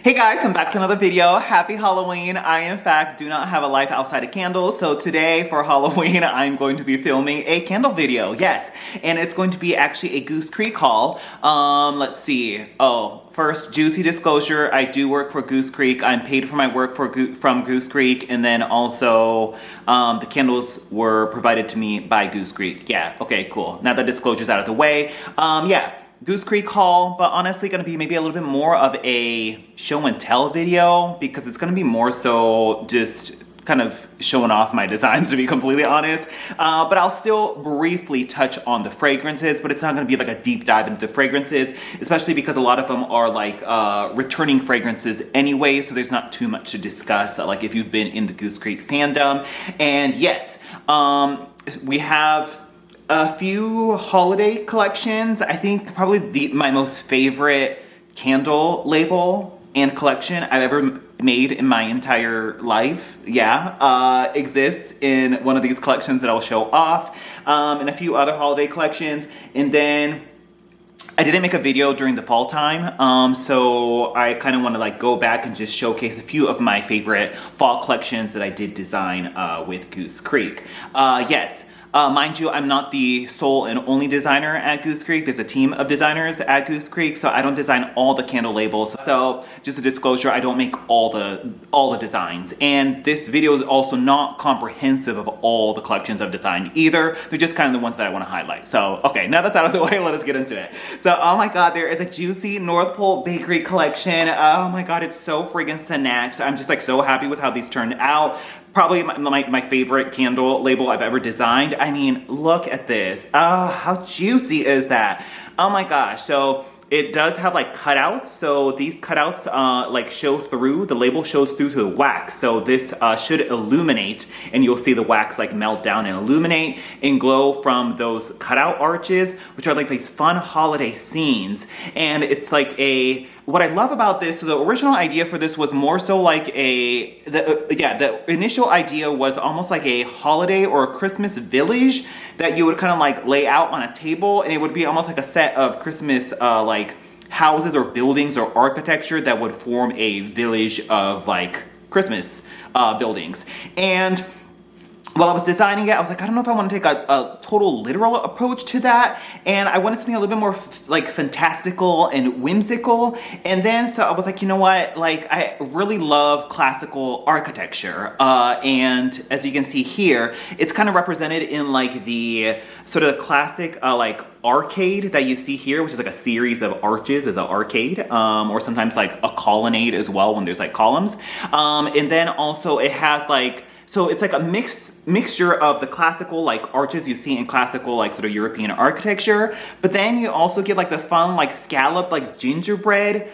Hey guys, I'm back with another video. Happy Halloween. I, in fact, do not have a life outside of candles, so today for Halloween, I'm going to be filming a candle video, yes. And it's going to be actually a Goose Creek haul. Let's see. Oh, first, juicy disclosure, I do work for Goose Creek. I'm paid for my work from Goose Creek, and then also the candles were provided to me by Goose Creek. Yeah, okay, cool. Now that disclosure's out of the way. Yeah. Goose Creek haul, but honestly gonna be maybe a little bit more of a show and tell video because it's gonna be more so just kind of showing off my designs, to be completely honest. But I'll still briefly touch on the fragrances, but it's not gonna be like a deep dive into the fragrances, especially because a lot of them are like returning fragrances anyway, so there's not too much to discuss, like if you've been in the Goose Creek fandom. And yes, we have a few holiday collections. I think probably my most favorite candle label and collection I've ever made in my entire life, exists in one of these collections that I'll show off, and a few other holiday collections. And then I didn't make a video during the fall time, so I kind of want to like go back and just showcase a few of my favorite fall collections that I did design with Goose Creek. Yes. Mind you, I'm not the sole and only designer at Goose Creek. There's a team of designers at Goose Creek, so I don't design all the candle labels. So just a disclosure, I don't make all the designs. And this video is also not comprehensive of all the collections I've designed either. They're just kind of the ones that I want to highlight. So, okay, now that's out of the way, let us get into it. So, oh my God, there is a juicy North Pole Bakery collection. Oh my God, it's so friggin' snatched. I'm just like so happy with how these turned out. Probably my favorite candle label I've ever designed. I mean, look at this. Oh, how juicy is that? Oh my gosh. So it does have like cutouts. So these cutouts like show through, the label shows through to the wax. So this should illuminate, and you'll see the wax like melt down and illuminate and glow from those cutout arches, which are like these fun holiday scenes. And it's like what I love about this, so the original idea for this was more so like the initial idea was almost like a holiday or a Christmas village that you would kind of like lay out on a table, and it would be almost like a set of Christmas like houses or buildings or architecture that would form a village of like Christmas buildings. And while I was designing it, I was like, I don't know if I want to take a total literal approach to that. And I wanted something a little bit more like fantastical and whimsical. And then, so I was like, you know what? Like, I really love classical architecture. And as you can see here, it's kind of represented in like the sort of classic, like arcade that you see here, which is like a series of arches as an arcade, or sometimes like a colonnade as well when there's like columns. And then also it has like, so it's like a mixture of the classical like arches you see in classical like sort of European architecture, but then you also get like the fun like scallop like gingerbread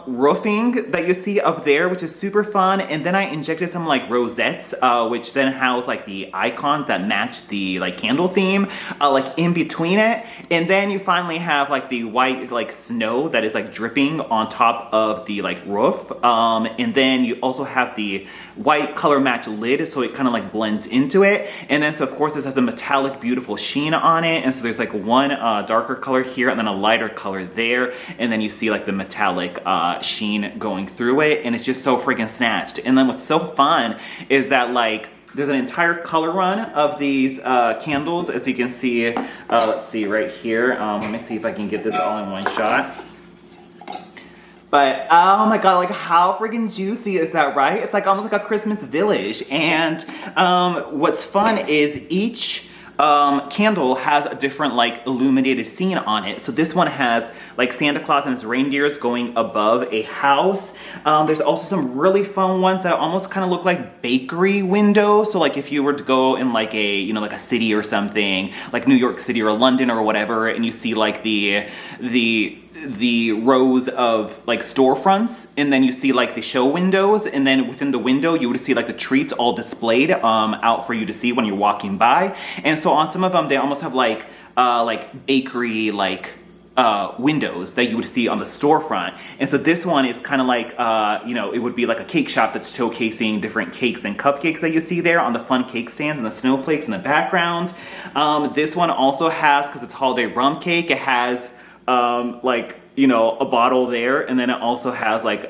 roofing that you see up there, which is super fun. And then I injected some like rosettes, which then house like the icons that match the like candle theme, like in between it. And then you finally have like the white like snow that is like dripping on top of the like roof. And then you also have the white color match lid, so it kind of like blends into it. And then so of course this has a metallic beautiful sheen on it, and so there's like one darker color here and then a lighter color there, and then you see like the metallic sheen going through it, and it's just so freaking snatched. And then what's so fun is that like there's an entire color run of these candles, as you can see. Let's see right here. Let me see if I can get this all in one shot. But oh my God, like how freaking juicy is that, right? It's like almost like a Christmas village. And what's fun is each candle has a different like illuminated scene on it. So this one has like Santa Claus and his reindeers going above a house. There's also some really fun ones that almost kind of look like bakery windows. So like if you were to go in like a, you know, like a city or something, like New York City or London or whatever, and you see like the rows of like storefronts, and then you see like the show windows, and then within the window you would see like the treats all displayed out for you to see when you're walking by. And so on some of them they almost have like bakery like windows that you would see on the storefront. And so this one is kind of like, you know, it would be like a cake shop that's showcasing different cakes and cupcakes that you see there on the fun cake stands and the snowflakes in the background. This one also has, because it's holiday rum cake, it has like you know, a bottle there, and then it also has like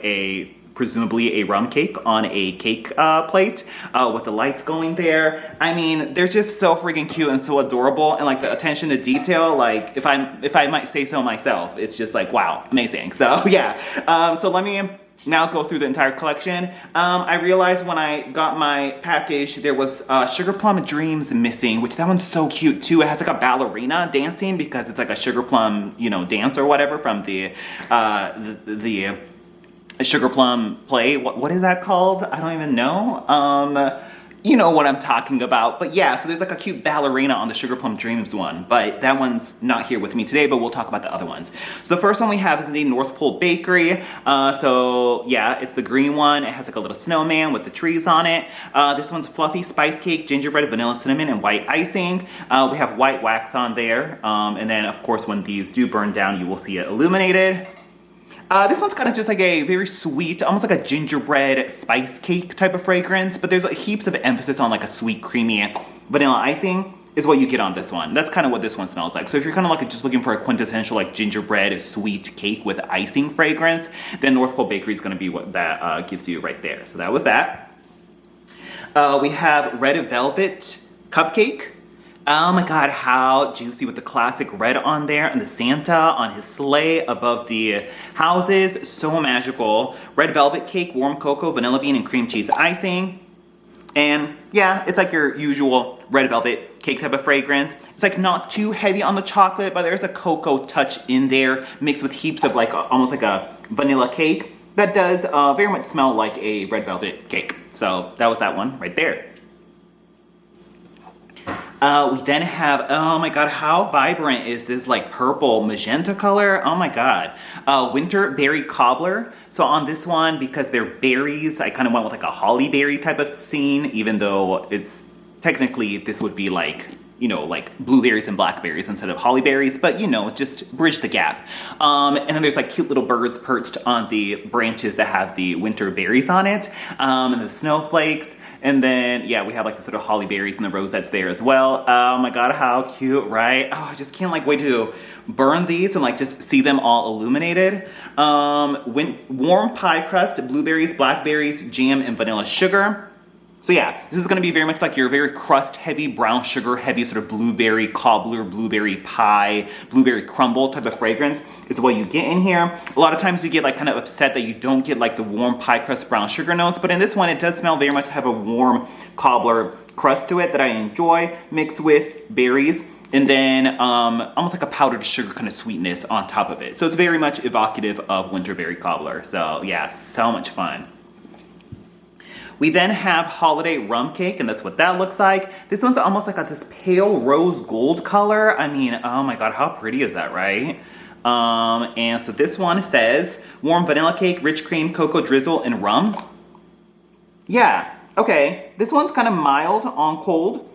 presumably a rum cake on a cake plate with the lights going there. I mean, they're just so freaking cute and so adorable, and like the attention to detail, like if I might say so myself, it's just like, wow, amazing. So yeah, so let me now go through the entire collection. I realized when I got my package, there was Sugar Plum Dreams missing, which that one's so cute too. It has like a ballerina dancing because it's like a Sugar Plum, you know, dance or whatever from the Sugar Plum play. What is that called? I don't even know. You know what I'm talking about. But yeah, so there's like a cute ballerina on the Sugar Plum Dreams one, but that one's not here with me today, but we'll talk about the other ones. So the first one we have is the North Pole Bakery. So yeah, it's the green one. It has like a little snowman with the trees on it. This one's fluffy spice cake, gingerbread, vanilla, cinnamon, and white icing. We have white wax on there. And then of course, when these do burn down, you will see it illuminated. This one's kind of just like a very sweet, almost like a gingerbread spice cake type of fragrance, but there's like heaps of emphasis on like a sweet, creamy vanilla icing is what you get on this one. That's kind of what this one smells like. So if you're kind of like just looking for a quintessential like gingerbread sweet cake with icing fragrance, then North Pole Bakery is going to be what that gives you right there. So that was that. We have Red Velvet Cupcake. Oh my god, how juicy with the classic red on there and the Santa on his sleigh above the houses. So magical. Red velvet cake, warm cocoa, vanilla bean, and cream cheese icing. And yeah, it's like your usual red velvet cake type of fragrance. It's like not too heavy on the chocolate, but there's a cocoa touch in there mixed with heaps of like almost like a vanilla cake. That does very much smell like a red velvet cake. So that was that one right there. We then have, oh my god, how vibrant is this like purple magenta color? Oh my god. Winter Berry Cobbler. So on this one, because they're berries, I kind of went with like a holly berry type of scene, even though it's technically this would be like, you know, like blueberries and blackberries instead of holly berries, but you know, just bridge the gap. And then there's like cute little birds perched on the branches that have the winter berries on it, and the snowflakes. And then, yeah, we have like the sort of holly berries and the rosettes there as well. Oh my god, how cute, right? Oh, I just can't like wait to burn these and like just see them all illuminated. Warm pie crust, blueberries, blackberries, jam, and vanilla sugar. So yeah, this is gonna be very much like your very crust heavy, brown sugar heavy sort of blueberry cobbler, blueberry pie, blueberry crumble type of fragrance is what you get in here. A lot of times you get like kind of upset that you don't get like the warm pie crust brown sugar notes, but in this one it does smell very much have a warm cobbler crust to it that I enjoy, mixed with berries. And then almost like a powdered sugar kind of sweetness on top of it. So it's very much evocative of winter berry cobbler. So yeah, so much fun. We then have Holiday Rum Cake, and that's what that looks like. This one's almost like this pale rose gold color. I mean, oh my god, how pretty is that, right? And so this one says, warm vanilla cake, rich cream, cocoa drizzle, and rum. Yeah, okay. This one's kind of mild on cold.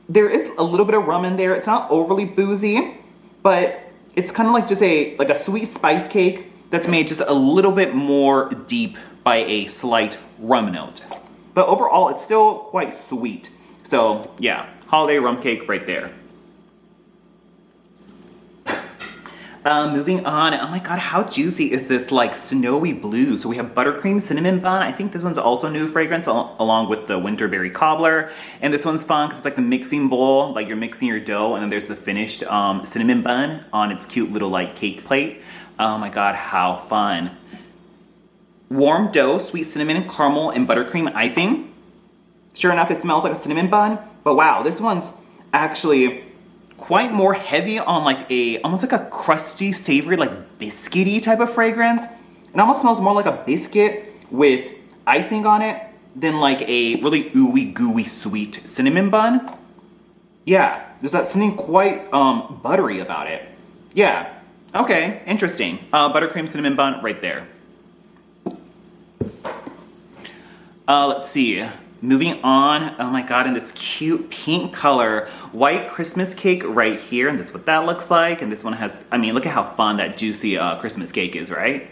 There is a little bit of rum in there. It's not overly boozy, but it's kind of like just a sweet spice cake that's made just a little bit more deep by a slight rum note. But overall, it's still quite sweet. So yeah, holiday rum cake right there. Moving on, oh my god, how juicy is this like snowy blue? So we have buttercream cinnamon bun. I think this one's also new fragrance along with the winter berry cobbler. And this one's fun because it's like the mixing bowl, like you're mixing your dough and then there's the finished cinnamon bun on its cute little like cake plate. Oh my god, how fun. Warm dough, sweet cinnamon and caramel and buttercream icing. Sure enough, it smells like a cinnamon bun, but wow, this one's actually quite more heavy on like almost like a crusty, savory, like biscuity type of fragrance. It almost smells more like a biscuit with icing on it than like a really ooey gooey sweet cinnamon bun. Yeah, there's that something quite buttery about it. Yeah, okay, interesting. Buttercream cinnamon bun right there. Let's see. Moving on, oh my god, in this cute pink color, white Christmas cake right here, and that's what that looks like. And this one has, I mean, look at how fun that juicy Christmas cake is, right?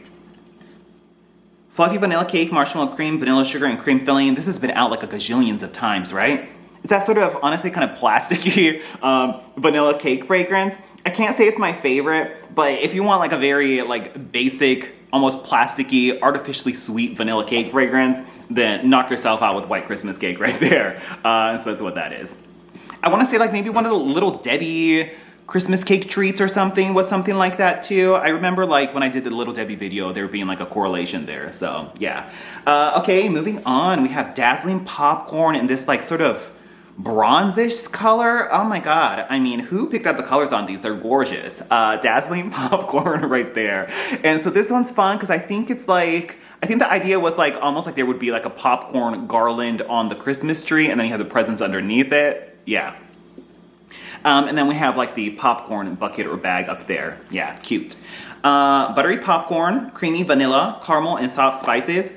Fluffy vanilla cake, marshmallow cream, vanilla sugar, and cream filling. This has been out like a gazillions of times, right? It's that sort of, honestly, kind of plasticky vanilla cake fragrance. I can't say it's my favorite, but if you want like a very like basic, almost plasticky, artificially sweet vanilla cake fragrance, then knock yourself out with White Christmas Cake right there. So that's what that is. I want to say like maybe one of the Little Debbie Christmas cake treats or something was something like that too. I remember like when I did the Little Debbie video, there being like a correlation there. So yeah. Okay, moving on. We have Dazzling Popcorn in this like sort of bronzish color. Oh my god. I mean, who picked out the colors on these? They're gorgeous. Dazzling Popcorn right there. And so this one's fun because I think it's like, I think the idea was like almost like there would be like a popcorn garland on the Christmas tree and then you have the presents underneath it. Yeah. And then we have like the popcorn bucket or bag up there. Yeah, cute. Buttery popcorn, creamy vanilla, caramel, and soft spices.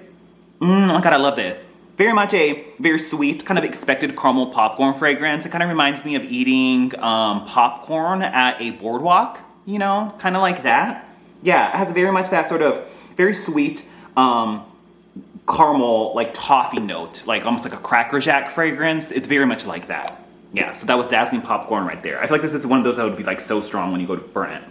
Oh my god, I love this. Very much a very sweet, kind of expected caramel popcorn fragrance. It kind of reminds me of eating popcorn at a boardwalk, you know, kind of like that. Yeah, it has very much that sort of very sweet caramel, like toffee note, like almost like a Cracker Jack fragrance. It's very much like that. Yeah, so that was Dazzling Popcorn right there. I feel like this is one of those that would be like so strong when you go to burn it.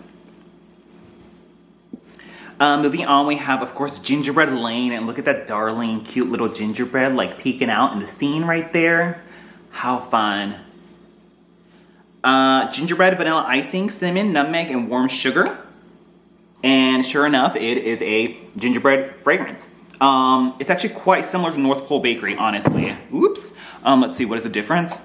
Moving on, we have, of course, Gingerbread Lane. And look at that darling, cute little gingerbread like peeking out in the scene right there. How fun. Gingerbread, vanilla icing, cinnamon, nutmeg, and warm sugar. And sure enough, it is a gingerbread fragrance. It's actually quite similar to North Pole Bakery, honestly. Oops. Let's see, what is the difference?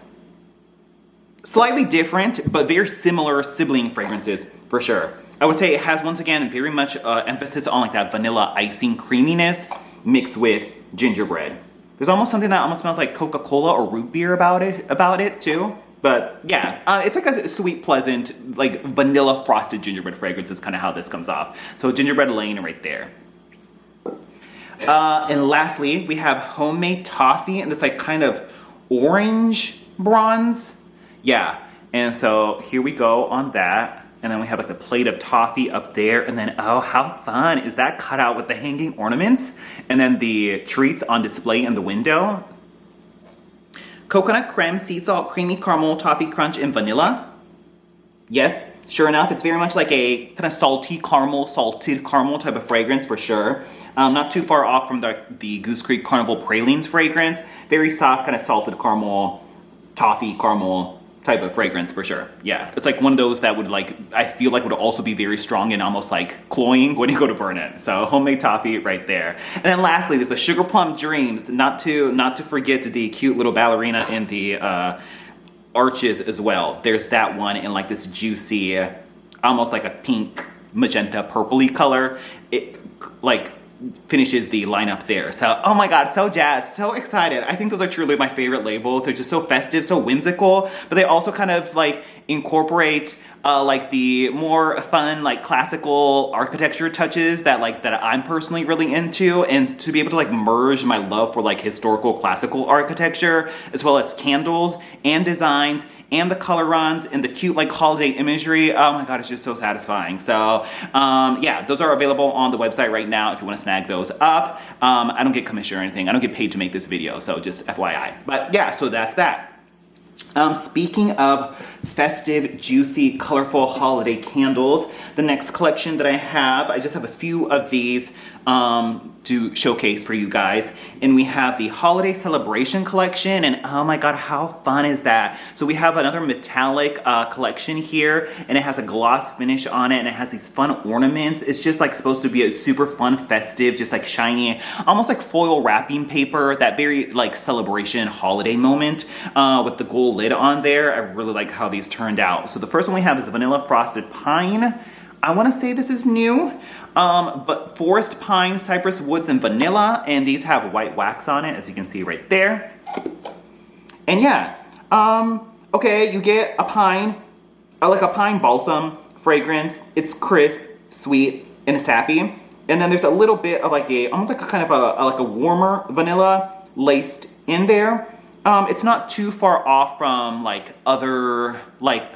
Slightly different, but very similar sibling fragrances, for sure. I would say it has, once again, very much emphasis on like that vanilla icing creaminess mixed with gingerbread. There's almost something that almost smells like Coca-Cola or root beer about it too. But yeah, it's like a sweet, pleasant, like vanilla frosted gingerbread fragrance is kind of how this comes off. So Gingerbread Lane right there. And lastly, we have Homemade Toffee in this like kind of orange bronze. Yeah, and so here we go on that. And then we have like the plate of toffee up there. And then, oh, how fun is that cut out with the hanging ornaments? And then the treats on display in the window. Coconut creme, sea salt, creamy caramel, toffee crunch, and vanilla. Yes, sure enough, it's very much like a kind of salted caramel type of fragrance for sure. Not too far off from the Goose Creek Carnival Pralines fragrance. Very soft, kind of salted caramel, toffee caramel type of fragrance for sure. Yeah, it's like one of those that would like, I feel like would also be very strong and almost like cloying when you go to burn it. So Homemade Toffee right there. And then lastly, there's the Sugar Plum Dreams. Not to forget the cute little ballerina in the arches as well. There's that one in like this juicy, almost like a pink, magenta, purpley color. It like finishes the lineup there. So, oh my god, so jazzed, so excited. I think those are truly my favorite labels. They're just so festive, so whimsical, but they also kind of like incorporate like the more fun, like classical architecture touches that I'm personally really into, and to be able to like merge my love for like historical classical architecture, as well as candles and designs and the color runs and the cute like holiday imagery. Oh my god, it's just so satisfying. So yeah, those are available on the website right now if you want to snag those up. I don't get commission or anything. I don't get paid to make this video, so just FYI. But yeah, so that's that. Speaking of festive, juicy, colorful holiday candles, the next collection that I just have a few of these to showcase for you guys. And we have the Holiday Celebration collection, and oh my god, how fun is that? So we have another metallic collection here, and it has a gloss finish on it, and it has these fun ornaments. It's just like supposed to be a super fun, festive, just like shiny, almost like foil wrapping paper, that very like celebration holiday moment with the gold lid on there. I really like how these turned out. So the first one we have is Vanilla Frosted Pine. I want to say this is new, but Forest Pine, Cypress Woods, and Vanilla, and these have white wax on it, as you can see right there. And yeah, okay, you get a pine, like a pine balsam fragrance. It's crisp, sweet, and sappy. And then there's a little bit of like almost like a kind of like a warmer vanilla laced in there. It's not too far off from like other like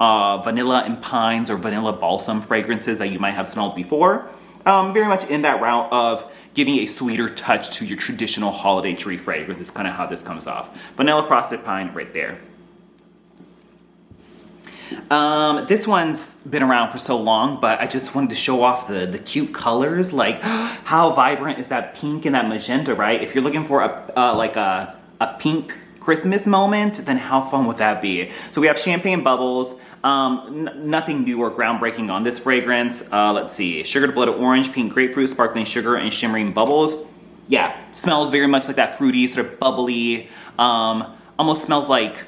vanilla and pines or vanilla balsam fragrances that you might have smelled before. very much in that route of giving a sweeter touch to your traditional holiday tree fragrance is kind of how this comes off. Vanilla frosted pine right there. This one's been around for so long, but I just wanted to show off the cute colors. Like, how vibrant is that pink and that magenta, right? If you're looking for a pink Christmas moment, then how fun would that be? So we have champagne bubbles. Nothing new or groundbreaking on this fragrance. Let's see, sugar to blooded orange, pink grapefruit, sparkling sugar, and shimmering bubbles. Yeah, smells very much like that fruity, sort of bubbly, almost smells like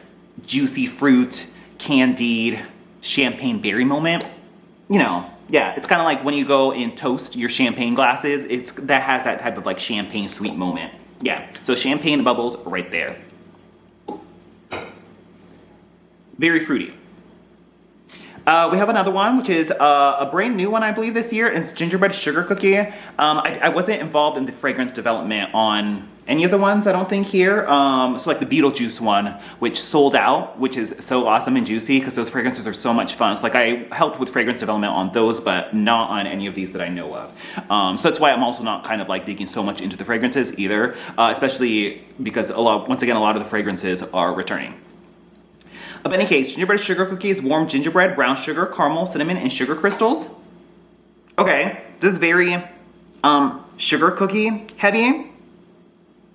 juicy fruit, candied, champagne berry moment. You know, yeah, it's kind of like when you go and toast your champagne glasses, that has that type of like champagne sweet moment. Yeah, so champagne bubbles right there. Very fruity. We have another one, which is a brand new one, I believe, this year. It's gingerbread sugar cookie. I wasn't involved in the fragrance development on any of the ones, I don't think, here. So like the Beetlejuice one, which sold out, which is so awesome and juicy because those fragrances are so much fun. So like I helped with fragrance development on those, but not on any of these that I know of. So that's why I'm also not kind of like digging so much into the fragrances either, especially because once again, a lot of the fragrances are returning. Of any case, gingerbread sugar cookies, warm gingerbread, brown sugar, caramel, cinnamon, and sugar crystals. Okay, this is very sugar cookie heavy.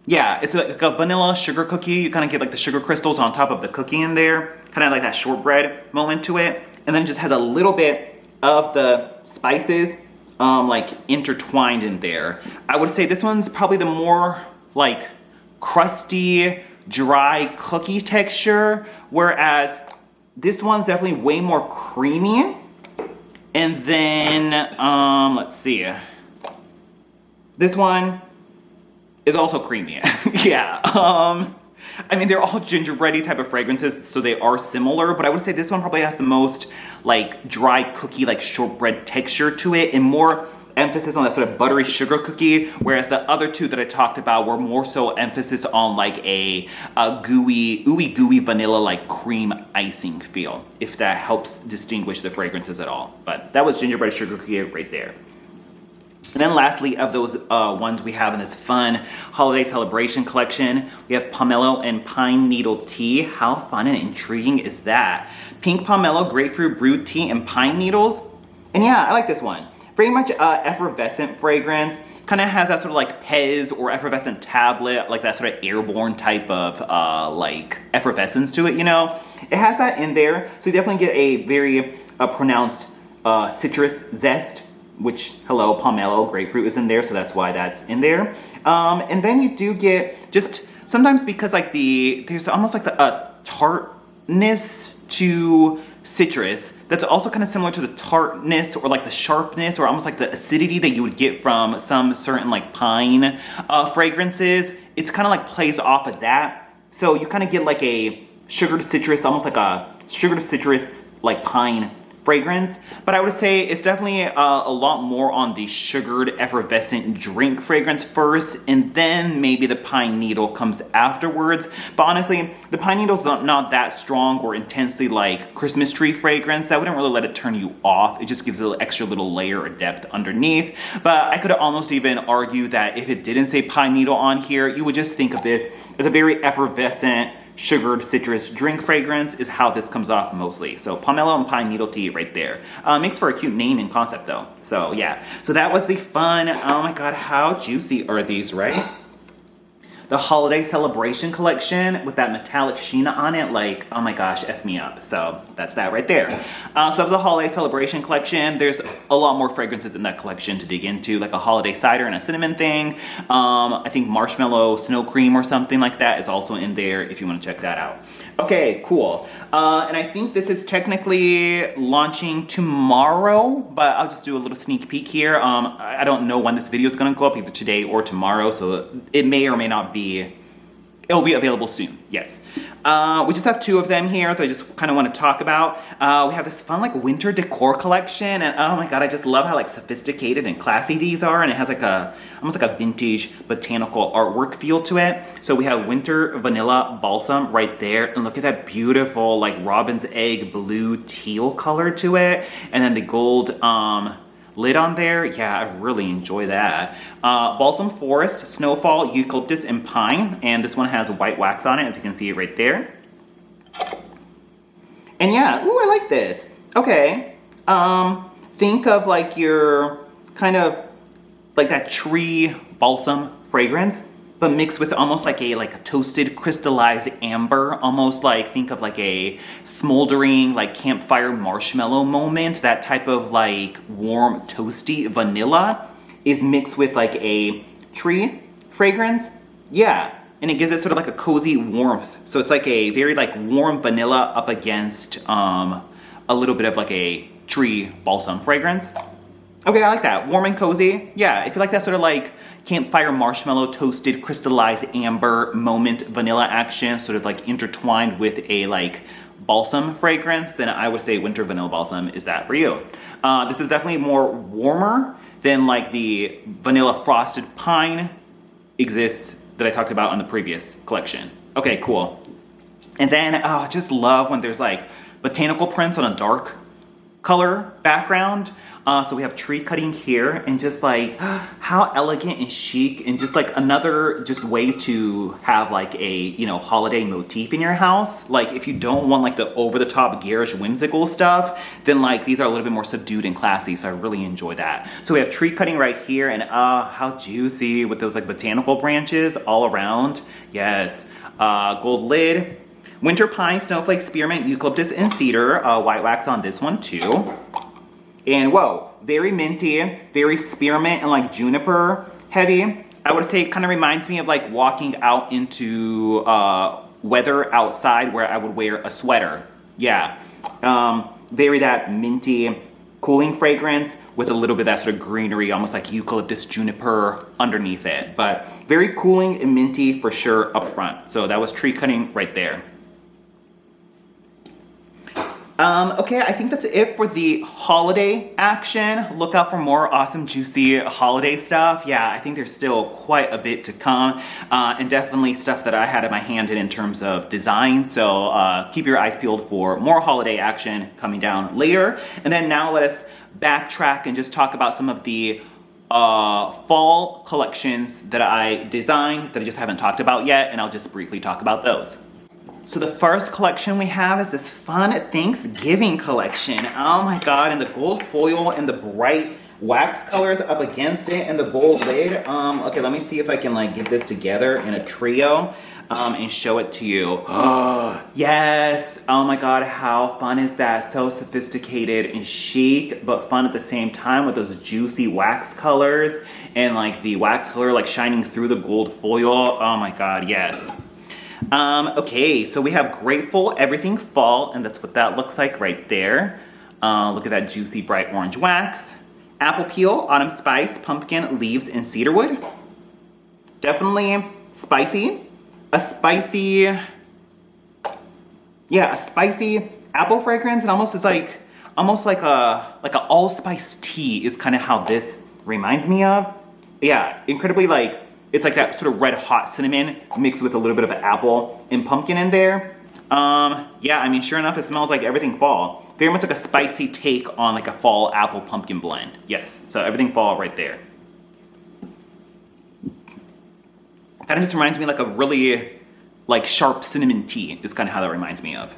Yeah, it's like a vanilla sugar cookie. You kind of get like the sugar crystals on top of the cookie in there. Kind of like that shortbread moment to it. And then it just has a little bit of the spices like intertwined in there. I would say this one's probably the more like crusty, dry cookie texture, whereas this one's definitely way more creamy. And then let's see, this one is also creamy. Yeah, I mean, they're all gingerbready type of fragrances, so they are similar, but I would say this one probably has the most like dry cookie, like shortbread texture to it, and more emphasis on that sort of buttery sugar cookie, whereas the other two that I talked about were more so emphasis on like a gooey, ooey gooey vanilla like cream icing feel, if that helps distinguish the fragrances at all. But that was gingerbread sugar cookie right there. And then lastly, of those ones we have in this fun holiday celebration collection, we have pomelo and pine needle tea. How fun and intriguing is that? Pink pomelo, grapefruit brewed tea, and pine needles. And yeah, I like this one. Very much effervescent fragrance. Kind of has that sort of like Pez or effervescent tablet, like that sort of airborne type of like effervescence to it, you know? It has that in there, so you definitely get a very pronounced citrus zest, which, hello, pomelo, grapefruit is in there, so that's why that's in there. And then you do get just, sometimes because like there's almost like a tartness to citrus that's also kind of similar to the tartness or like the sharpness or almost like the acidity that you would get from some certain like pine fragrances. It's kind of like plays off of that. So you kind of get like a sugar to citrus, almost like a sugar to citrus like pine fragrance, but I would say it's definitely a lot more on the sugared effervescent drink fragrance first, and then maybe the pine needle comes afterwards. But honestly, the pine needle's not that strong or intensely like Christmas tree fragrance. That wouldn't really let it turn you off. It just gives it an extra little layer of depth underneath. But I could almost even argue that if it didn't say pine needle on here, you would just think of this as a very effervescent sugared citrus drink fragrance is how this comes off mostly. So pomelo and pine needle tea right there. Makes for a cute name and concept though. So yeah, so that was the fun, oh my god, how juicy are these, right? The holiday celebration collection with that metallic sheen on it, like, oh my gosh, F me up. So that's that right there. So that was a holiday celebration collection. There's a lot more fragrances in that collection to dig into, like a holiday cider and a cinnamon thing. I think marshmallow snow cream or something like that is also in there if you want to check that out. Okay, cool. And I think this is technically launching tomorrow, but I'll just do a little sneak peek here. I don't know when this video is going to go up, either today or tomorrow, so it may or may not be. It'll be available soon, yes. We just have two of them here that I just kind of want to talk about. We have this fun like winter decor collection, and oh my god, I just love how like sophisticated and classy these are, and it has like almost like a vintage botanical artwork feel to it. So we have winter vanilla balsam right there, and look at that beautiful like robin's egg blue teal color to it, and then the gold lid on there. Yeah, I really enjoy that. Balsam Forest, Snowfall, Eucalyptus, and Pine. And this one has white wax on it, as you can see right there. And yeah, ooh, I like this. Okay, think of like your kind of like that tree balsam fragrance, but mixed with almost like a toasted crystallized amber, almost like think of like a smoldering like campfire marshmallow moment. That type of like warm toasty vanilla is mixed with like a tree fragrance. Yeah, and it gives it sort of like a cozy warmth. So it's like a very like warm vanilla up against a little bit of like a tree balsam fragrance. Okay, I like that. Warm and cozy. Yeah, if you like that sort of like campfire marshmallow toasted crystallized amber moment vanilla action, sort of like intertwined with a like balsam fragrance, then I would say winter vanilla balsam is that for you. This is definitely more warmer than like the vanilla frosted pine exists that I talked about on the previous collection. Okay, cool. And then, oh, I just love when there's like botanical prints on a dark color background. So we have tree cutting here, and just like how elegant and chic, and just like another just way to have like a, you know, holiday motif in your house. Like if you don't want like the over the top garish whimsical stuff, then like these are a little bit more subdued and classy. So I really enjoy that. So we have tree cutting right here, and how juicy with those like botanical branches all around. Yes. Gold lid. Winter pine, snowflake, spearmint, eucalyptus, and cedar. White wax on this one too. And whoa, very minty, very spearmint and like juniper heavy. I would say it kind of reminds me of like walking out into weather outside where I would wear a sweater. Yeah, very that minty, cooling fragrance with a little bit of that sort of greenery, almost like eucalyptus juniper underneath it. But very cooling and minty for sure up front. So that was tree cutting right there. Okay, I think that's it for the holiday action. Look out for more awesome, juicy holiday stuff. Yeah, I think there's still quite a bit to come, and definitely stuff that I had in my hand in terms of design. So keep your eyes peeled for more holiday action coming down later. And then now let us backtrack and just talk about some of the fall collections that I designed that I just haven't talked about yet, and I'll just briefly talk about those. So the first collection we have is this fun Thanksgiving collection. Oh my god, and the gold foil and the bright wax colors up against it and the gold lid. Okay, let me see if I can like get this together in a trio and show it to you. Oh, yes. Oh my god, how fun is that? So sophisticated and chic, but fun at the same time with those juicy wax colors and like the wax color like shining through the gold foil. Oh my god, yes. Okay, so we have Grateful Everything Fall, and that's what that looks like right there. Look at that juicy bright orange wax. Apple Peel, Autumn Spice, Pumpkin, Leaves, and Cedarwood. Definitely spicy. A spicy apple fragrance. It almost is like, almost like a allspice tea is kind of how this reminds me of. Yeah, incredibly like, it's like that sort of red hot cinnamon mixed with a little bit of apple and pumpkin in there. Yeah, I mean, sure enough, it smells like everything fall. Very much like a spicy take on like a fall apple pumpkin blend. Yes, so everything fall right there. Kind of just reminds me like a really like sharp cinnamon tea is kind of how that reminds me of.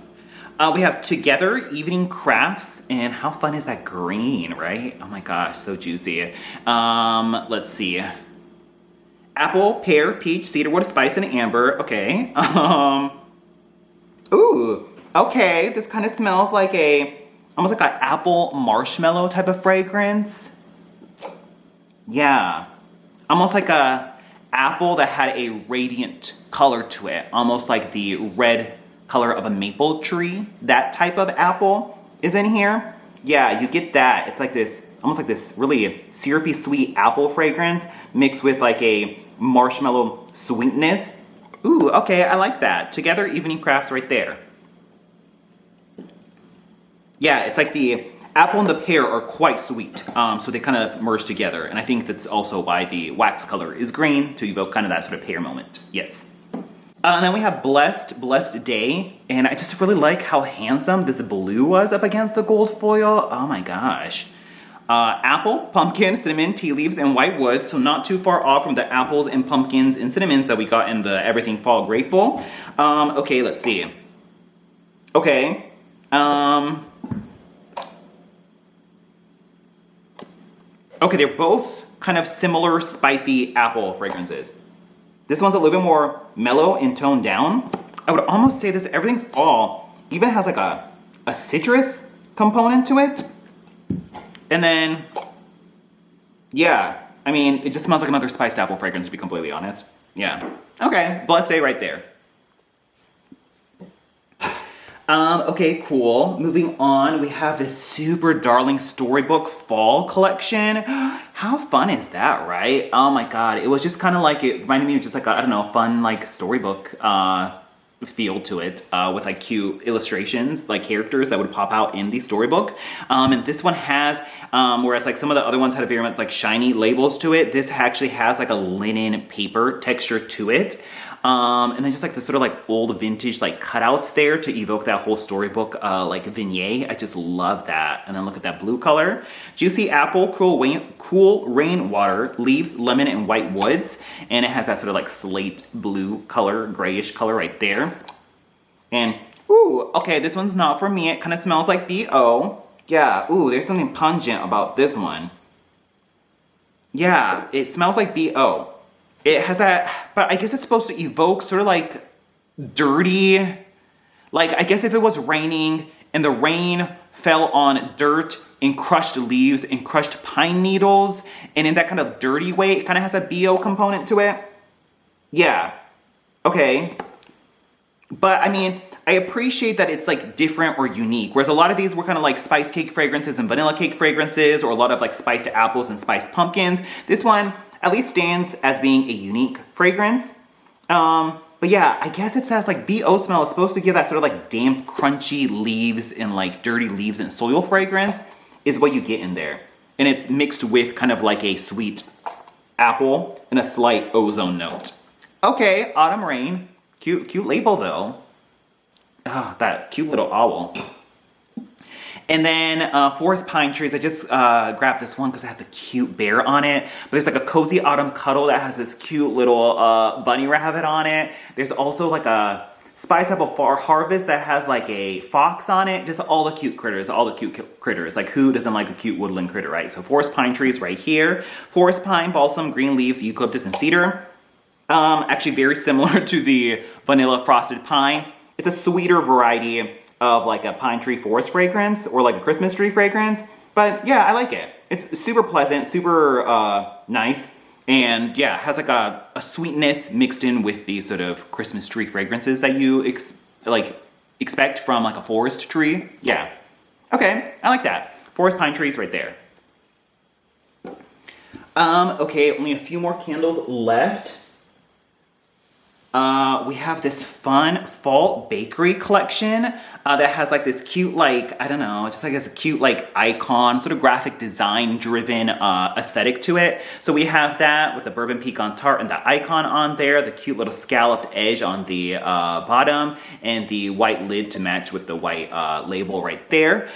We have Together Evening Crafts, and how fun is that green, right? Oh my gosh, so juicy. Let's see. Apple, pear, peach, cedarwood, spice, and amber. Okay. Ooh. Okay. This kind of smells like almost like an apple marshmallow type of fragrance. Yeah. Almost like a apple that had a radiant color to it. Almost like the red color of a maple tree. That type of apple is in here. Yeah, you get that. It's like this, almost like this really syrupy sweet apple fragrance mixed with like a marshmallow sweetness. Ooh, okay, I like that. Together Evening Crafts right there. Yeah, it's like the apple and the pear are quite sweet, so they kind of merge together, and I think that's also why the wax color is green, to evoke kind of that sort of pear moment. Yes. And then we have Blessed Day, and I just really like how handsome this blue was up against the gold foil. Oh my gosh. apple, pumpkin, cinnamon, tea leaves, and white wood. So not too far off from the apples and pumpkins and cinnamons that we got in the Everything Fall Grateful. Okay, let's see. Okay. Okay, they're both kind of similar spicy apple fragrances. This one's a little bit more mellow and toned down. I would almost say this Everything Fall even has like a citrus component to it. And then, yeah, I mean, it just smells like another spiced apple fragrance, to be completely honest. Yeah. Okay, Blessed Day right there. Okay, cool. Moving on, we have this super darling Storybook Fall collection. How fun is that, right? Oh my god, it was just kind of like, it reminded me of just like, I don't know, fun like storybook feel to it with like cute illustrations, like characters that would pop out in the storybook. And this one has, whereas like some of the other ones had a very much like shiny labels to it, this actually has like a linen paper texture to it. And then just like the sort of like old vintage like cutouts there to evoke that whole storybook like vignette. I just love that. And then look at that blue color. Juicy apple, cool rainwater, leaves, lemon, and white woods. And it has that sort of like slate blue color, grayish color right there. And, ooh, okay, this one's not for me. It kind of smells like BO. Yeah, ooh, there's something pungent about this one. Yeah, it smells like BO. It has that, but I guess it's supposed to evoke sort of like dirty, like I guess if it was raining and the rain fell on dirt and crushed leaves and crushed pine needles, and in that kind of dirty way, it kind of has a BO component to it. Yeah, okay. But I mean, I appreciate that it's like different or unique. Whereas a lot of these were kind of like spice cake fragrances and vanilla cake fragrances, or a lot of like spiced apples and spiced pumpkins. This one at least stands as being a unique fragrance. But yeah, I guess it says like BO smell is supposed to give that sort of like damp, crunchy leaves and like dirty leaves and soil fragrance is what you get in there. And it's mixed with kind of like a sweet apple and a slight ozone note. Okay, Autumn Rain. Cute label though. Oh, that cute little owl. And then Forest Pine Trees, I just grabbed this one because it had the cute bear on it. But there's like a Cozy Autumn Cuddle that has this cute little bunny rabbit on it. There's also like a Spice Apple Far Harvest that has like a fox on it. Just all the cute critters, Like who doesn't like a cute woodland critter, right? So Forest Pine Trees right here. Forest Pine, Balsam, Green Leaves, Eucalyptus, and Cedar. Actually very similar to the Vanilla Frosted Pine. It's a sweeter variety of like a pine tree forest fragrance or like a Christmas tree fragrance. But yeah, I like it. It's super pleasant, super nice. And yeah, has like a sweetness mixed in with the sort of Christmas tree fragrances that you expect from like a forest tree. Yeah. Okay, I like that. Forest Pine Trees right there. Okay, only a few more candles left. We have this fun fall bakery collection that has like this cute, like, I don't know, just like this cute like icon, sort of graphic design driven aesthetic to it. So we have that with the bourbon pecan tart and the icon on there, the cute little scalloped edge on the bottom, and the white lid to match with the white label right there.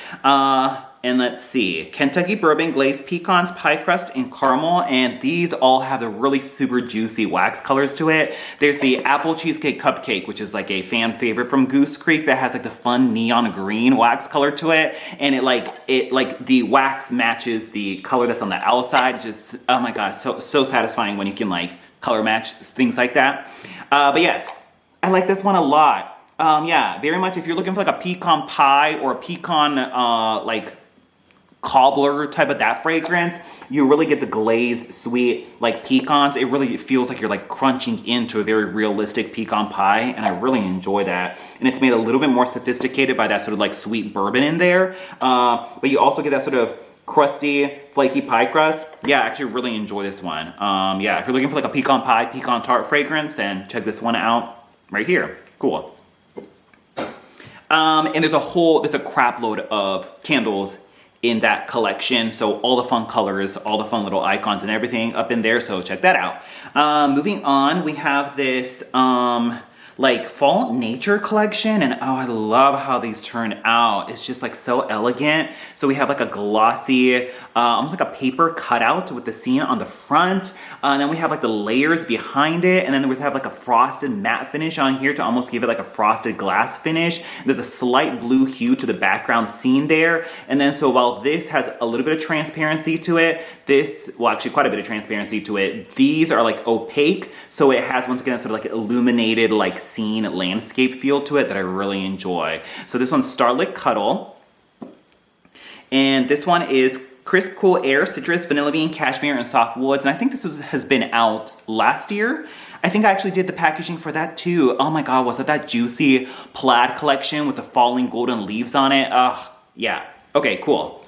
And let's see, Kentucky bourbon, glazed pecans, pie crust, and caramel. And these all have the really super juicy wax colors to it. There's the apple cheesecake cupcake, which is like a fan favorite from Goose Creek that has like the fun neon green wax color to it. And it like the wax matches the color that's on the outside. It's just, oh my God, so satisfying when you can like color match things like that. But yes, I like this one a lot. Yeah, very much if you're looking for like a pecan pie or a pecan like cobbler type of that fragrance, you really get the glazed sweet like pecans. It really feels like you're like crunching into a very realistic pecan pie, and I really enjoy that. And it's made a little bit more sophisticated by that sort of like sweet bourbon in there, but you also get that sort of crusty flaky pie crust. Yeah, I actually really enjoy this one. Yeah, if you're looking for like a pecan pie pecan tart fragrance, then check this one out right here. Cool. And there's a crap load of candles in that collection. So all the fun colors, all the fun little icons and everything up in there. So check that out. Moving on, we have this like fall nature collection, and oh, I love how these turn out. It's just like so elegant. So we have like a glossy, almost like a paper cutout with the scene on the front. And then we have like the layers behind it, and then we have like a frosted matte finish on here to almost give it like a frosted glass finish. There's a slight blue hue to the background scene there. And then so while this has a little bit of transparency to it, this, well actually quite a bit of transparency to it, these are like opaque. So it has once again sort of like illuminated like scene landscape feel to it that I really enjoy. So this one's Starlit Cuddle. And this one is Crisp Cool Air, Citrus, Vanilla Bean, Cashmere, and Soft Woods. And I think this has been out last year. I think I actually did the packaging for that too. Oh my God, was it that juicy plaid collection with the falling golden leaves on it? Yeah. Okay, cool.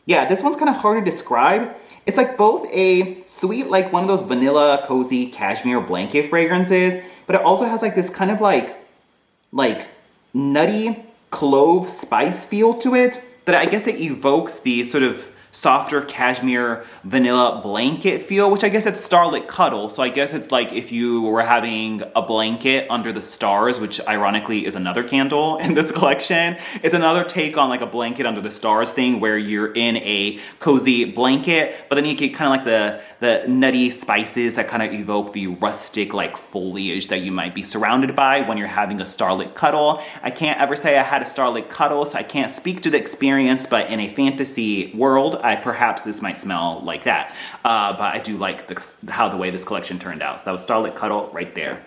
Yeah, this one's kind of hard to describe. It's like both a sweet, like one of those vanilla, cozy cashmere blanket fragrances, but it also has like this kind of like nutty clove spice feel to it that I guess it evokes the sort of softer cashmere vanilla blanket feel, which I guess it's Starlit Cuddle. So I guess it's like if you were having a blanket under the stars, which ironically is another candle in this collection. It's another take on like a blanket under the stars thing where you're in a cozy blanket, but then you get kind of like the nutty spices that kind of evoke the rustic like foliage that you might be surrounded by when you're having a Starlit Cuddle. I can't ever say I had a Starlit Cuddle, so I can't speak to the experience, but in a fantasy world, perhaps this might smell like that. But I do like the way this collection turned out. So that was Starlit Cuddle right there.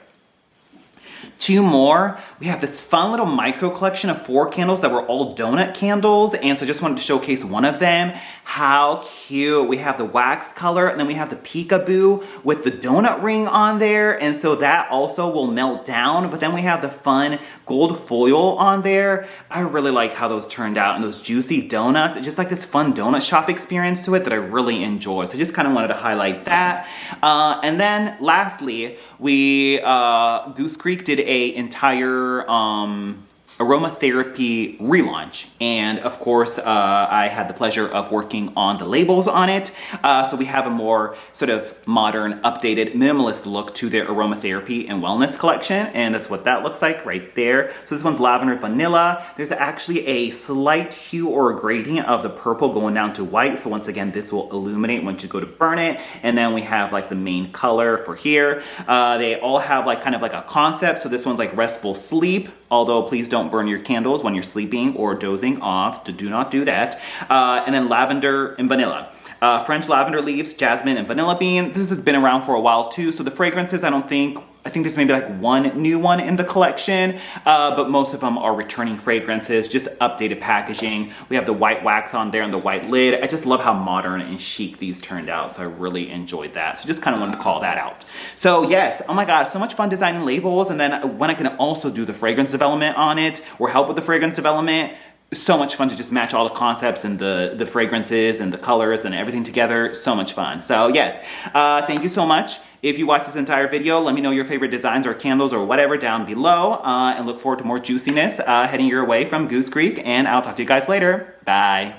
Two more. We have this fun little micro collection of 4 candles that were all donut candles, and so I just wanted to showcase one of them. How cute. We have the wax color, and then we have the peekaboo with the donut ring on there, and so that also will melt down, but then we have the fun gold foil on there. I really like how those turned out, and those juicy donuts. It's just like this fun donut shop experience to it that I really enjoy, so I just kind of wanted to highlight that. And then lastly, we Goose Creek did a entire aromatherapy relaunch, and of course I had the pleasure of working on the labels on it, so we have a more sort of modern, updated, minimalist look to their aromatherapy and wellness collection, and that's what that looks like right there. So this one's lavender vanilla. There's actually a slight hue or a gradient of the purple going down to white, so once again this will illuminate once you go to burn it. And then we have like the main color for here. They all have like kind of like a concept. So this one's like restful sleep, although please don't burn your candles when you're sleeping or dozing off. Do not do that. And then lavender and vanilla. French lavender leaves, jasmine, and vanilla bean. This has been around for a while too. So the fragrances, I think there's maybe like one new one in the collection, but most of them are returning fragrances, just updated packaging. We have the white wax on there and the white lid. I just love how modern and chic these turned out, so I really enjoyed that. So just kind of wanted to call that out. So yes, oh my God, so much fun designing labels, and then when I can also do the fragrance development on it, or help with the fragrance development, so much fun to just match all the concepts and the fragrances and the colors and everything together. So much fun. So yes, thank you so much. If you watch this entire video, let me know your favorite designs or candles or whatever down below, and look forward to more juiciness heading your way from Goose Creek, and I'll talk to you guys later. Bye.